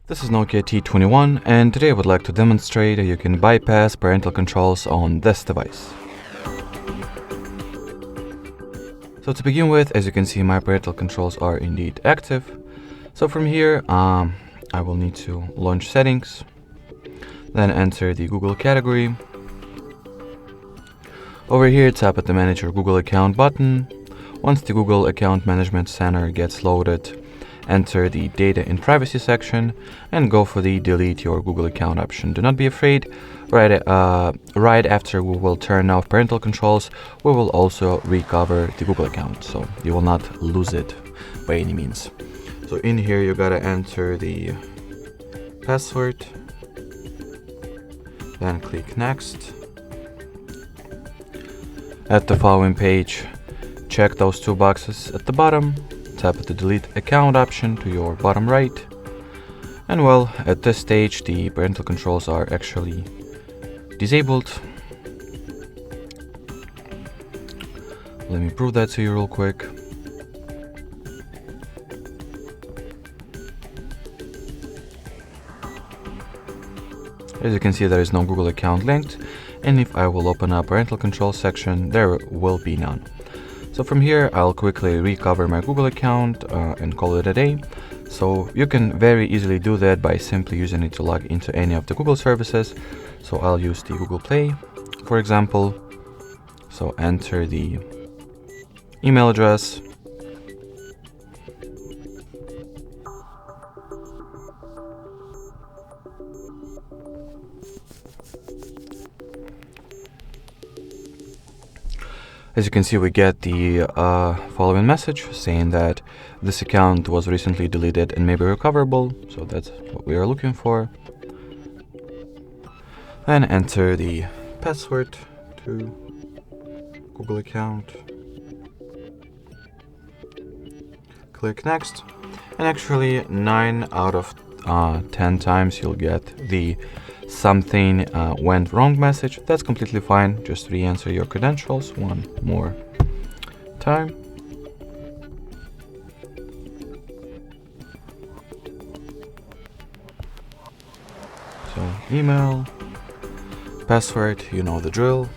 This is NOKIA T21, and today I would like to demonstrate how you can bypass parental controls on this device. So to begin with, as you can see, my parental controls are indeed active. So from here, I will need to launch settings, then enter the Google category. Over here, tap at the Manage Your Google Account button. Once the Google Account Management Center gets loaded, enter the Data and Privacy section and go for the Delete Your Google Account option. Do not be afraid. Right after we will turn off parental controls, we will also recover the Google account, so you will not lose it by any means. So in here, you gotta enter the password, then click Next. At the following page, check those two boxes at the bottom. Tap at the Delete Account option to your bottom right. And well, at this stage, the parental controls are actually disabled. Let me prove that to you real quick. As you can see, there is no Google account linked, and if I will open up parental control section, there will be none. So from here, I'll quickly recover my Google account and call it a day. So you can very easily do that by simply using it to log into any of the Google services. So I'll use the Google Play, for example. So enter the email address. As you can see, we get the following message saying that this account was recently deleted and may be recoverable. So that's what we are looking for. Then enter the password to Google account. Click Next. And actually 9 out of 10 times you'll get the something went wrong message. That's completely fine. Just re-enter your credentials one more time. So email, password, you know the drill.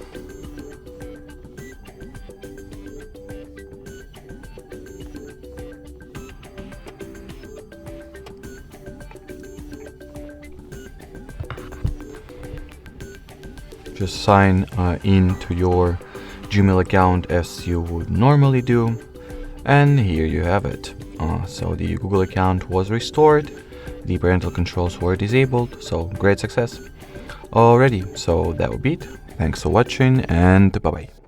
Just sign in to your Gmail account as you would normally do, and here you have it. So the Google account was restored, the parental controls were disabled, so great success. Alrighty, so that would be it. Thanks for watching, and bye bye.